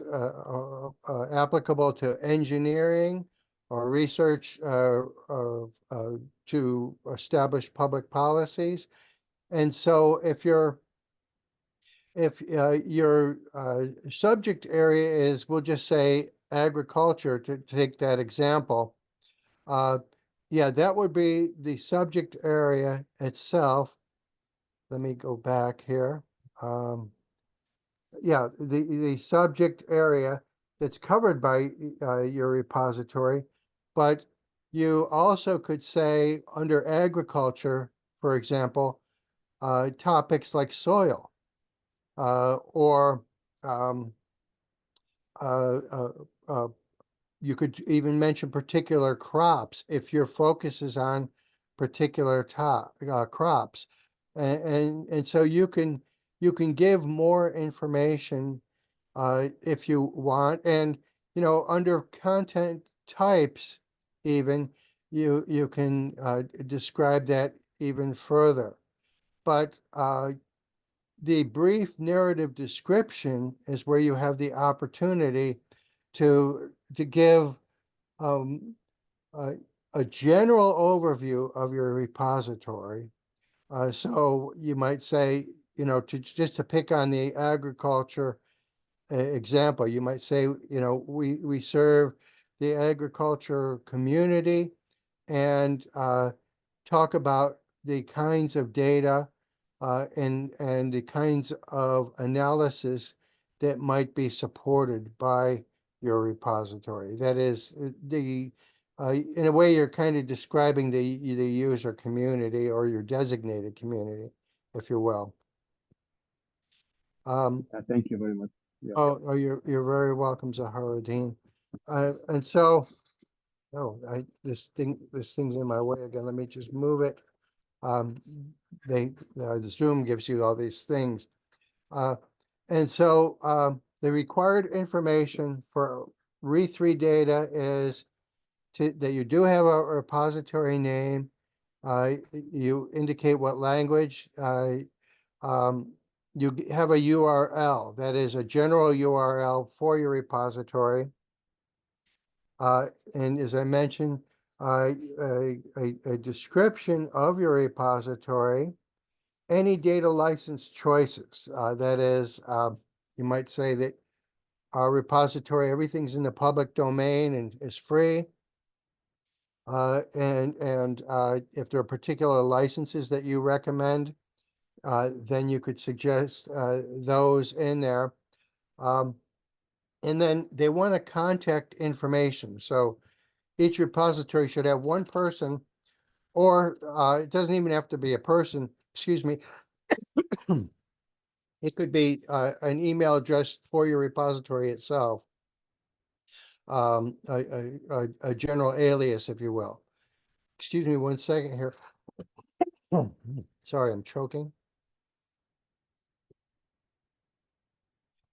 Speaker 1: applicable to engineering or research to establish public policies. And so if your subject area is, we'll just say agriculture to take that example, yeah, that would be the subject area itself. Let me go back here. Yeah, the subject area that's covered by your repository, but you also could say under agriculture, for example, topics like soil, or you could even mention particular crops if your focus is on particular crops, and so you can give more information if you want, and under content types even you can describe that even further. But the brief narrative description is where you have the opportunity to give a general overview of your repository. So you might say, just to pick on the agriculture example, you might say, we serve the agriculture community, and talk about the kinds of data and the kinds of analysis that might be supported by your repository. That is in a way, you're kind of describing the user community or your designated community, if you will.
Speaker 5: Thank you very much. Yeah.
Speaker 1: Oh, you're very welcome, Zaharuddin. And so, this thing's in my way again. Let me just move it. The Zoom gives you all these things. And so the required information for re3 data is that you do have a repository name. You indicate what language. You have a URL, that is a general URL for your repository. And as I mentioned, a description of your repository, any data license choices. That is, you might say that our repository, everything's in the public domain and is free. And if there are particular licenses that you recommend, then you could suggest those in there. And then they want to contact information. So each repository should have one person, or it doesn't even have to be a person, excuse me. It could be an email address for your repository itself, a general alias, if you will. Excuse me 1 second here. Sorry, I'm choking.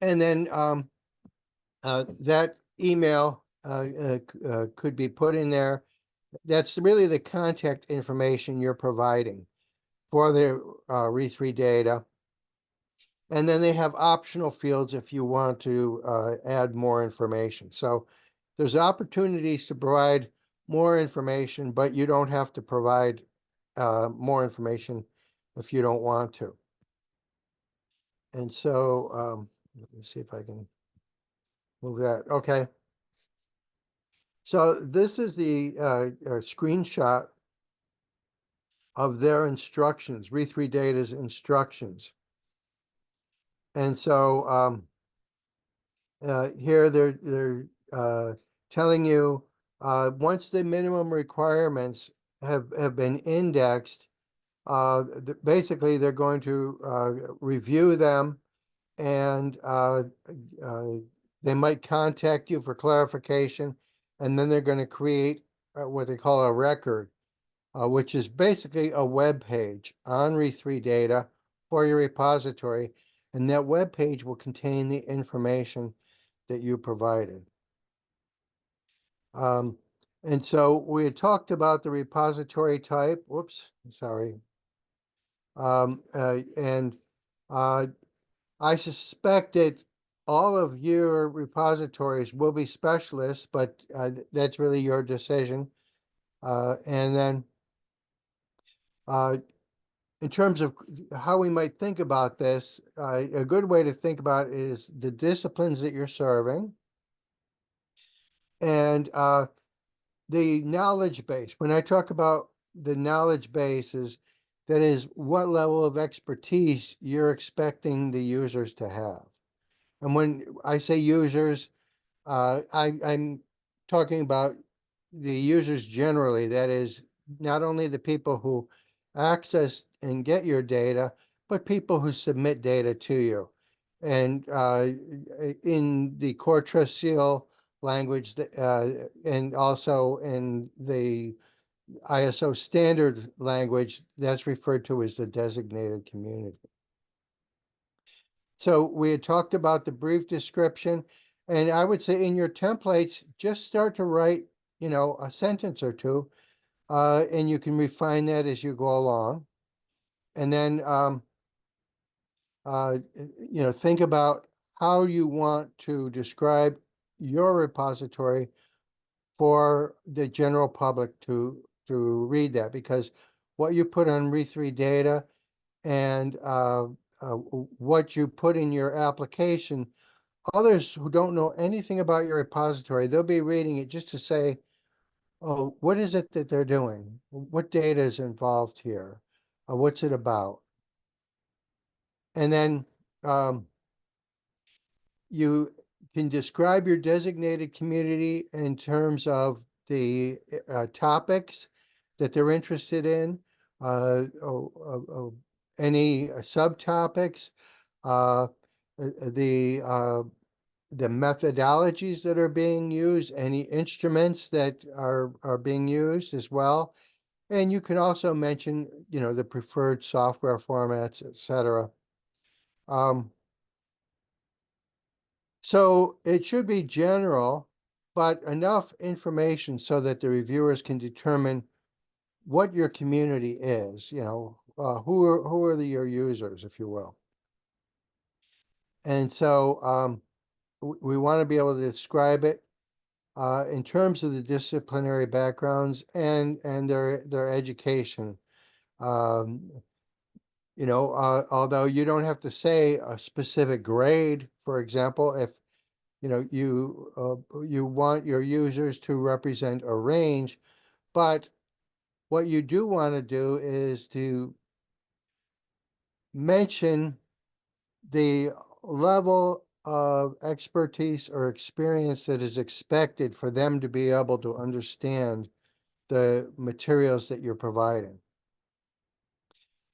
Speaker 1: And then that email could be put in there. That's really the contact information you're providing for the re3 data. And then they have optional fields if you want to add more information. So there's opportunities to provide more information, but you don't have to provide more information if you don't want to. And so let me see if I can move that. Okay. So this is the screenshot of their instructions, re3 data's instructions. And so here they're telling you once the minimum requirements have been indexed, basically they're going to review them, and they might contact you for clarification, and then they're going to create what they call a record, which is basically a web page on re3 data for your repository, and that web page will contain the information that you provided. And so we had talked about the repository type. Whoops, sorry. And I suspect that all of your repositories will be specialists, but that's really your decision. And then in terms of how we might think about this, a good way to think about it is the disciplines that you're serving and the knowledge base. When I talk about the knowledge bases, that is what level of expertise you're expecting the users to have. And when I say users, I'm talking about the users generally. That is not only the people who access and get your data, but people who submit data to you. And in the CoreTrustSeal language, and also in the ISO standard language, that's referred to as the designated community. So we had talked about the brief description, and I would say in your templates, just start to write, a sentence or two, and you can refine that as you go along. And then, think about how you want to describe your repository for the general public to read that, because what you put on Re3 data and what you put in your application, others who don't know anything about your repository, they'll be reading it just to say, oh, what is it that they're doing? What data is involved here? What's it about? And then you can describe your designated community in terms of the topics that they're interested in, any subtopics, the methodologies that are being used, any instruments that are being used as well. And you can also mention, the preferred software formats, etc. So it should be general, but enough information so that the reviewers can determine what your community is, who are your users, if you will. And so we want to be able to describe it in terms of the disciplinary backgrounds and their education. Although you don't have to say a specific grade, for example, if you want your users to represent a range, but what you do want to do is to mention the level of expertise or experience that is expected for them to be able to understand the materials that you're providing.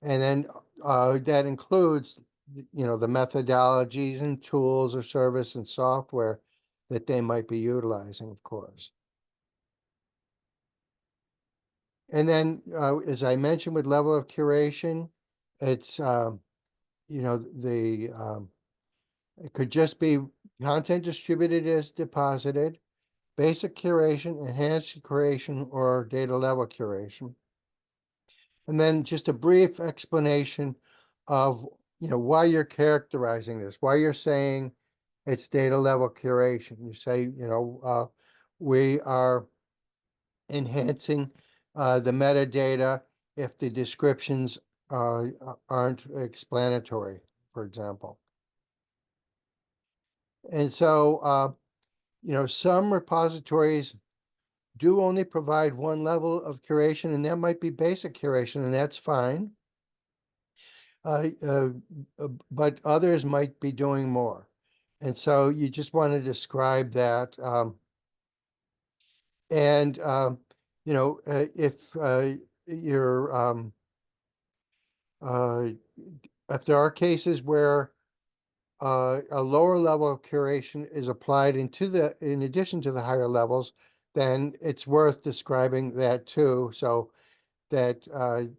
Speaker 1: And then that includes, the methodologies and tools or service and software that they might be utilizing, of course. And then, as I mentioned, with level of curation, it's, it could just be content distributed as deposited, basic curation, enhanced curation, or data level curation. And then just a brief explanation of, why you're characterizing this, why you're saying it's data level curation. You say, we are enhancing the metadata if the descriptions aren't explanatory, for example. And so, some repositories do only provide one level of curation, and that might be basic curation, and that's fine. But others might be doing more. And so you just want to describe that. If you're, if there are cases where a lower level of curation is applied in addition to the higher levels, then it's worth describing that too. So that,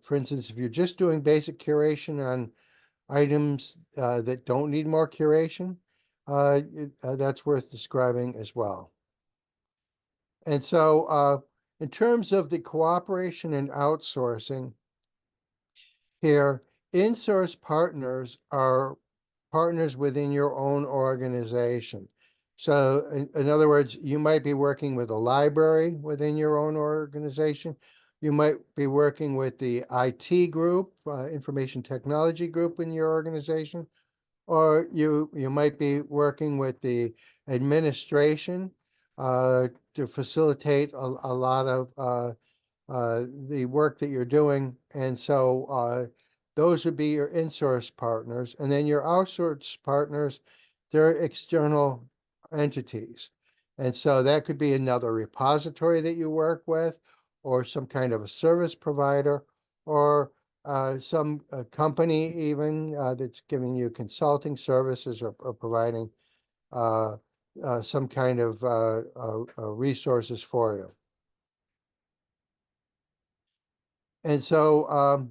Speaker 1: for instance, if you're just doing basic curation items that don't need more curation, that's worth describing as well. And so in terms of the cooperation and outsourcing here, in-source partners are partners within your own organization. So in other words, you might be working with a library within your own organization. You might be working with the IT group, information technology group in your organization, or you might be working with the administration to facilitate a lot of the work that you're doing. And so those would be your in-source partners. And then your outsource partners, they're external entities. And so that could be another repository that you work with, or some kind of a service provider, or some company even that's giving you consulting services, or providing some kind of resources for you. And so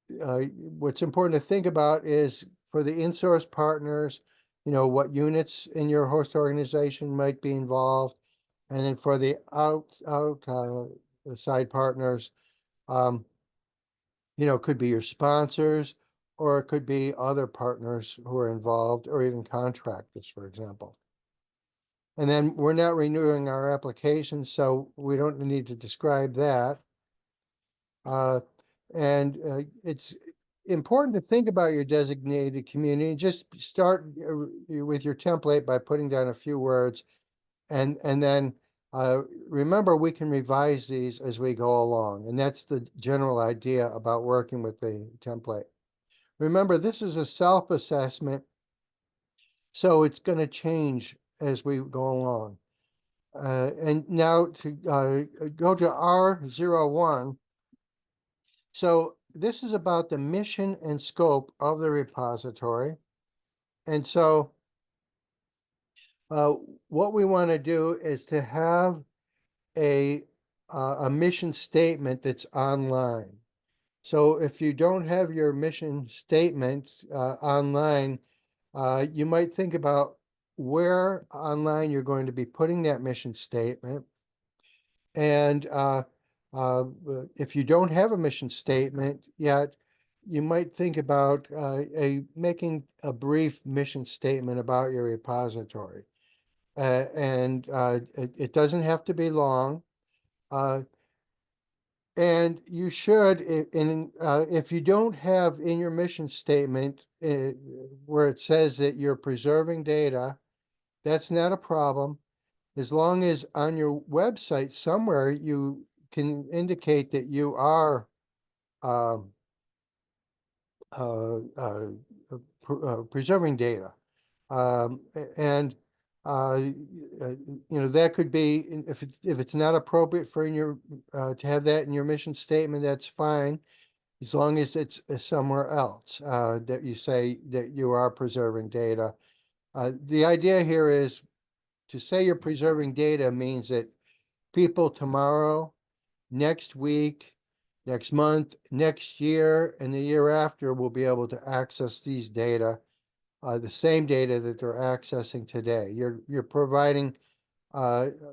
Speaker 1: what's important to think about is for the in-source partners, what units in your host organization might be involved. And then for the outside partners, it could be your sponsors, or it could be other partners who are involved, or even contractors, for example. And then we're not renewing our application, so we don't need to describe that. And it's important to think about your designated community. Just start with your template by putting down a few words, and then remember, we can revise these as we go along, and that's the general idea about working with the template. Remember, this is a self-assessment, so it's going to change as we go along. And now to go to R01. So this is about the mission and scope of the repository. And so what we want to do is to have a mission statement that's online. So if you don't have your mission statement online, you might think about where online you're going to be putting that mission statement. And if you don't have a mission statement yet, you might think about making a brief mission statement about your repository. And it doesn't have to be long. And you should, if you don't have in your mission statement where it says that you're preserving data, that's not a problem. As long as on your website somewhere you can indicate that you are preserving data. And that could be, if it's not appropriate for your to have that in your mission statement, that's fine, as long as it's somewhere else that you say that you are preserving data. The idea here is to say you're preserving data means that people tomorrow, next week, next month, next year, and the year after will be able to access these data, the same data that they're accessing today. You're providing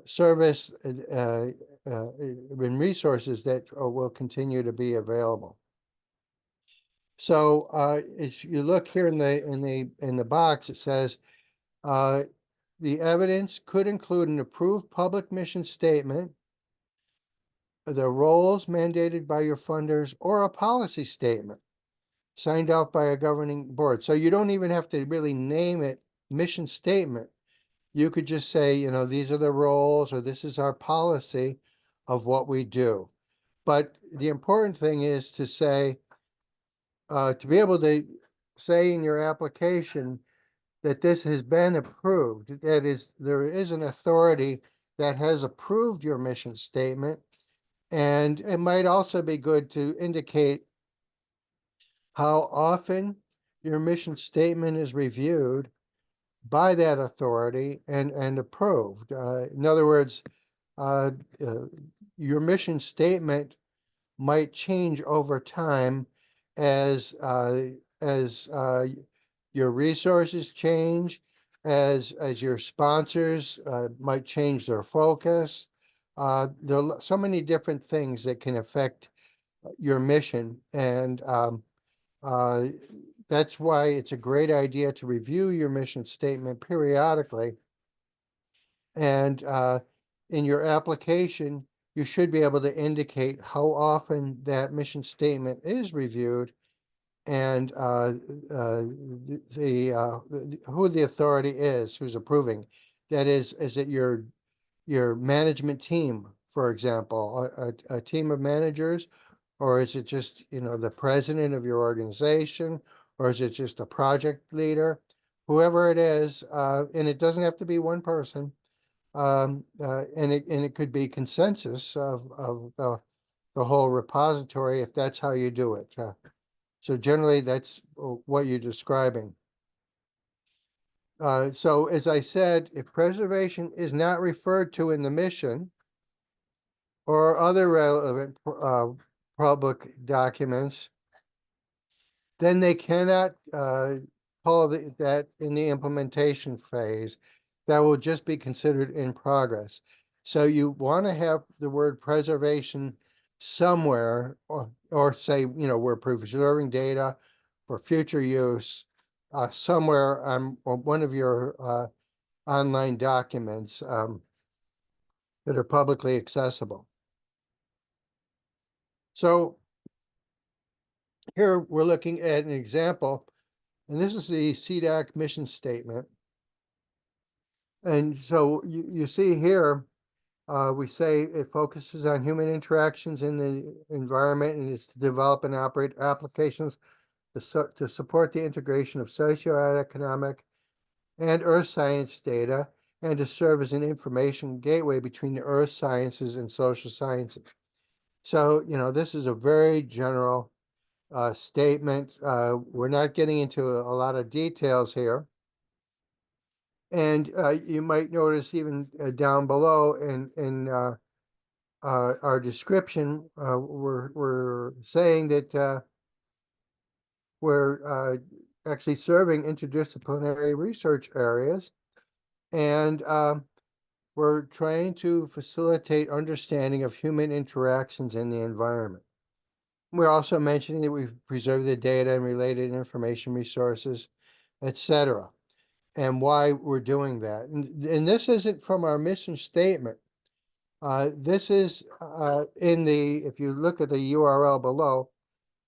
Speaker 1: service and resources that will continue to be available. So if you look here in the box, it says the evidence could include an approved public mission statement, the roles mandated by your funders, or a policy statement signed off by a governing board. So you don't even have to really name it mission statement. You could just say, these are the roles, or this is our policy of what we do. But the important thing is to say, to be able to say in your application that this has been approved. That is, there is an authority that has approved your mission statement. And it might also be good to indicate how often your mission statement is reviewed by that authority and approved. In other words, your mission statement might change over time as as your resources change, as your sponsors might change their focus. There are so many different things that can affect your mission, and that's why it's a great idea to review your mission statement periodically. And in your application, you should be able to indicate how often that mission statement is reviewed and who the authority is, who's approving. That is it your management team, for example, a team of managers, or is it just, the president of your organization, or is it just a project leader? Whoever it is, and it doesn't have to be one person. And it could be consensus of the whole repository if that's how you do it. So generally, that's what you're describing. So as I said, if preservation is not referred to in the mission or other relevant public documents, then they cannot call that in the implementation phase. That will just be considered in progress. So you want to have the word preservation somewhere, or say, we're preserving data for future use somewhere on one of your online documents that are publicly accessible. So here we're looking at an example, and this is the CDAC mission statement. And so you see here, we say it focuses on human interactions in the environment and is to develop and operate applications to support the integration of socioeconomic and earth science data, and to serve as an information gateway between the earth sciences and social sciences. So, this is a very general statement. We're not getting into a lot of details here. And you might notice even down below in our description, we're saying that we're actually serving interdisciplinary research areas, and we're trying to facilitate understanding of human interactions in the environment. We're also mentioning that we preserve the data and related information resources, etc., and why we're doing that. And this isn't from our mission statement. This is if you look at the URL below,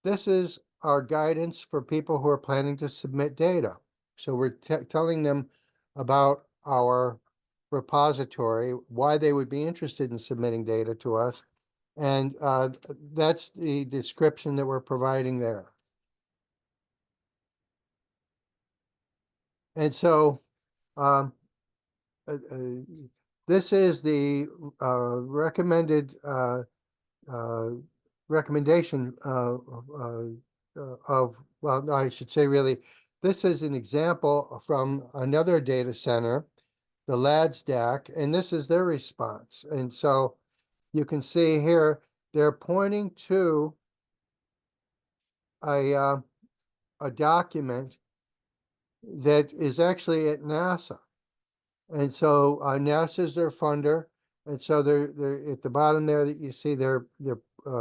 Speaker 1: this is our guidance for people who are planning to submit data. So we're telling them about our repository, why they would be interested in submitting data to us. And that's the description that we're providing there. And so this is the recommended recommendation well, I should say really, this is an example from another data center, the LADSDAC, and this is their response. And so you can see here, they're pointing to a document that is actually at NASA. And so NASA is their funder. And so they're at the bottom there that you see they're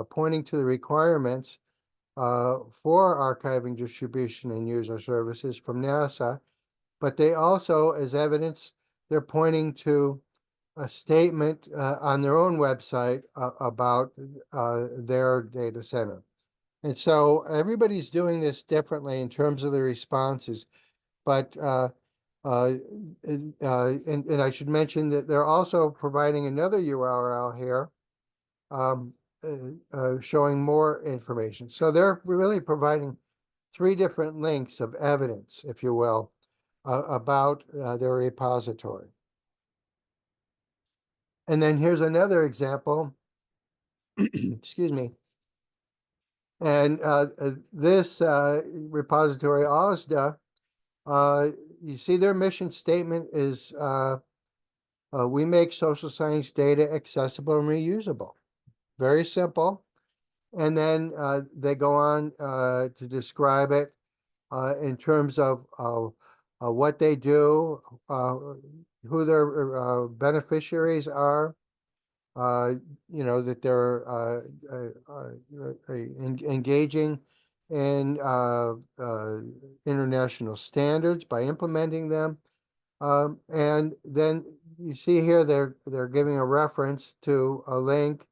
Speaker 1: pointing to the requirements for archiving, distribution, and user services from NASA. But they also, as evidence, they're pointing to a statement on their own website about their data center. And so everybody's doing this differently in terms of the responses. But and I should mention that they're also providing another URL here showing more information. So they're really providing 3 different links of evidence, if you will, about their repository. And then here's another example. Excuse me. And this repository, OSDA, you see their mission statement is we make social science data accessible and reusable. Very simple. And then they go on to describe it in terms of what they do, who their beneficiaries are, that they're engaging in international standards by implementing them. And then you see here they're giving a reference to a link,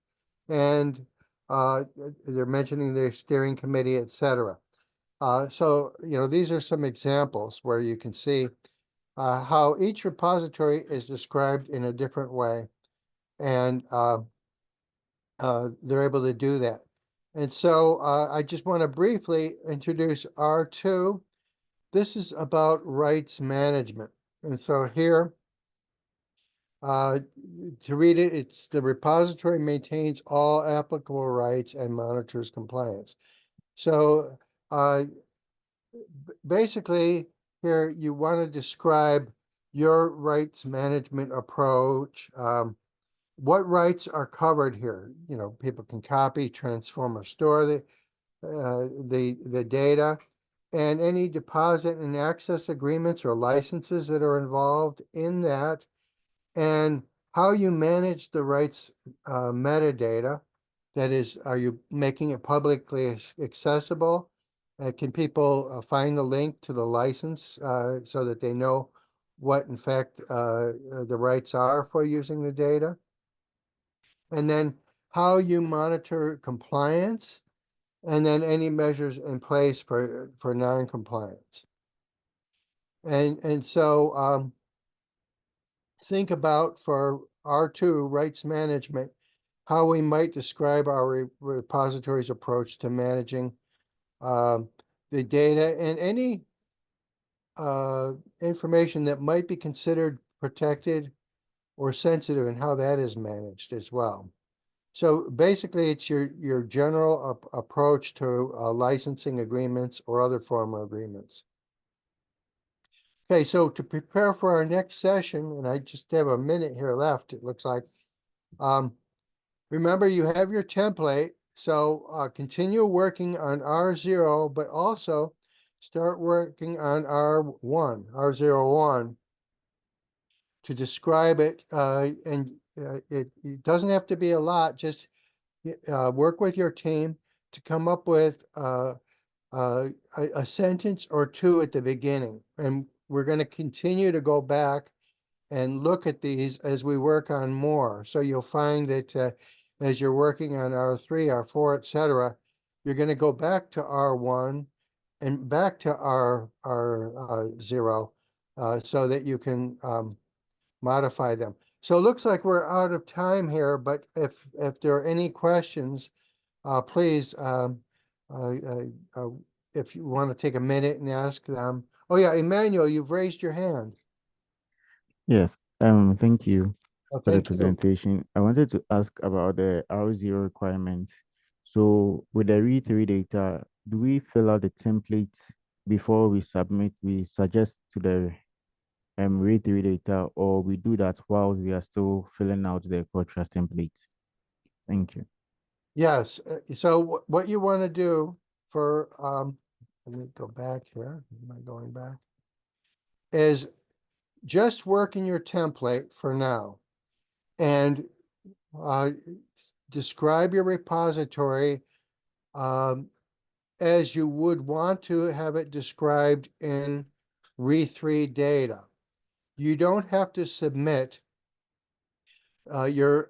Speaker 1: and they're mentioning their steering committee, etc. So these are some examples where you can see how each repository is described in a different way, and they're able to do that. And so I just want to briefly introduce R2. This is about rights management. And so here, to read it, it's the repository maintains all applicable rights and monitors compliance. So basically here you want to describe your rights management approach. What rights are covered here? People can copy, transform, or store the data, and any deposit and access agreements or licenses that are involved in that, and how you manage the rights metadata. That is, are you making it publicly accessible? Can people find the link to the license so that they know what, in fact, the rights are for using the data? And then how you monitor compliance, and then any measures in place for non-compliance. And so think about, for R2, rights management, how we might describe our repository's approach to managing the data and any information that might be considered protected or sensitive, and how that is managed as well. So basically, it's your general approach to licensing agreements or other formal agreements. Okay, so to prepare for our next session, and I just have a minute here left, it looks like. Remember, you have your template, so continue working on R0, but also start working on R01 to describe it, and it doesn't have to be a lot. Just work with your team to come up with a sentence or two at the beginning. And we're going to continue to go back and look at these as we work on more. So you'll find that as you're working on R3, R4, etc., you're going to go back to R1 and back to R0 so that you can modify them. So it looks like we're out of time here, but if there are any questions, please, if you want to take a minute and ask them. Oh yeah, Emmanuel, you've raised your hand.
Speaker 6: Yes, thank you
Speaker 1: Oh,
Speaker 6: for the
Speaker 1: thank you.
Speaker 6: presentation. I wanted to ask about the R0 requirement. So with the read-through data, do we fill out the template before we submit? We suggest to the read-through data, or we do that while we are still filling out the CoreTrust template? Thank you.
Speaker 1: Yes, so what you want to do for, let me go back here, am I going back? Is just work in your template for now, and describe your repository as you would want to have it described in re3 data. You don't have to submit your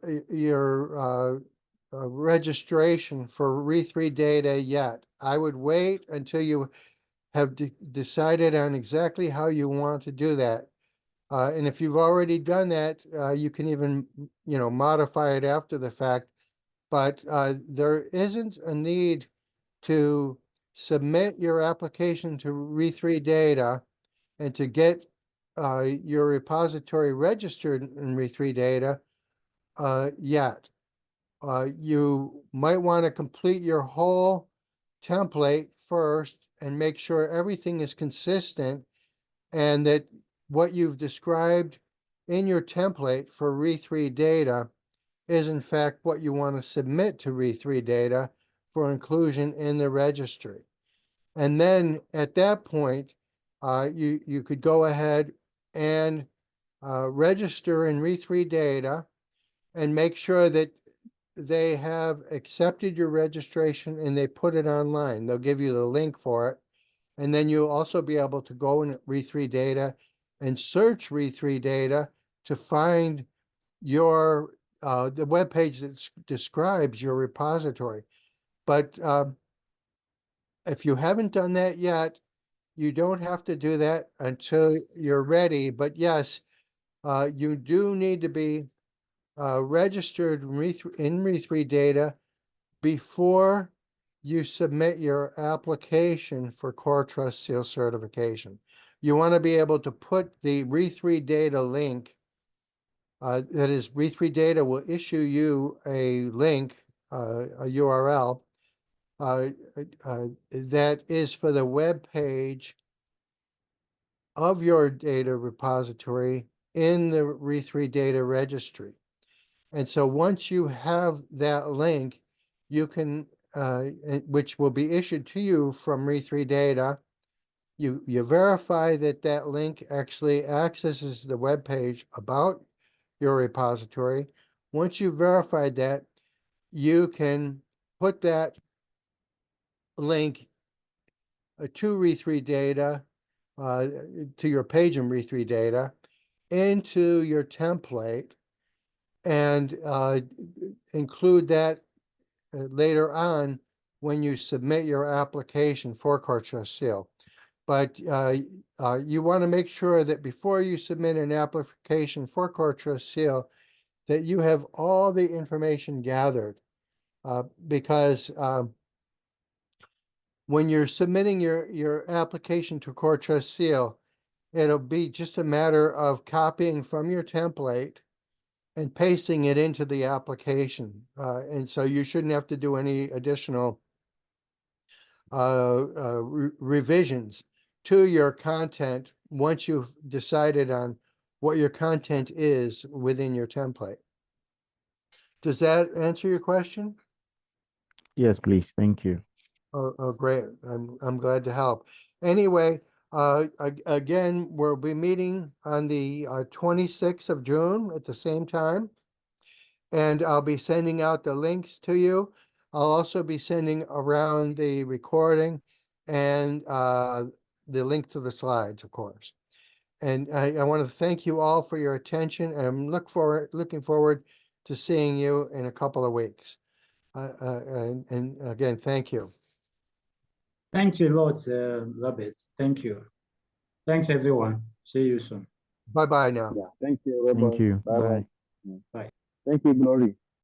Speaker 1: registration for re3 data yet. I would wait until you have decided on exactly how you want to do that. And if you've already done that, you can even, modify it after the fact. But there isn't a need to submit your application to re3 data and to get your repository registered in re3 data yet. You might want to complete your whole template first and make sure everything is consistent, and that what you've described in your template for re3 data is in fact what you want to submit to re3 data for inclusion in the registry. And then at that point, you could go ahead and register in re3 data and make sure that they have accepted your registration and they put it online. They'll give you the link for it. And then you'll also be able to go in re3 data and search re3 data to find your the web page that describes your repository. But if you haven't done that yet, you don't have to do that until you're ready. But yes, you do need to be registered in re3 data before you submit your application for CoreTrustSeal certification. You want to be able to put the re3 data link, that is, re3 data will issue you a link, a URL, that is for the web page of your data repository in the re3 data registry. And so once you have that link, you can, which will be issued to you from re3 data, you verify that that link actually accesses the web page about your repository. Once you've verified that, you can put that link to re3 data, to your page in re3 data, into your template, and include that later on when you submit your application for CoreTrustSeal. But you want to make sure that before you submit an application for CoreTrustSeal, that you have all the information gathered, because when you're submitting your application to CoreTrustSeal, it'll be just a matter of copying from your template and pasting it into the application. And so you shouldn't have to do any additional revisions to your content once you've decided on what your content is within your template. Does that answer your question?
Speaker 6: Yes, please. Thank you.
Speaker 1: Oh, great. I'm glad to help. Anyway, again, we'll be meeting on the 26th of June at the same time. And I'll be sending out the links to you. I'll also be sending around the recording and the link to the slides, of course. And I want to thank you all for your attention, and I'm looking forward to seeing you in a couple of weeks. And again, thank you.
Speaker 3: Thank you a lot, Robert. Thank you. Thanks, everyone. See you soon.
Speaker 1: Bye-bye now.
Speaker 5: Yeah, thank you, Robert.
Speaker 6: Thank you.
Speaker 5: Bye-bye.
Speaker 6: Bye.
Speaker 3: Bye.
Speaker 5: Thank you, Glory.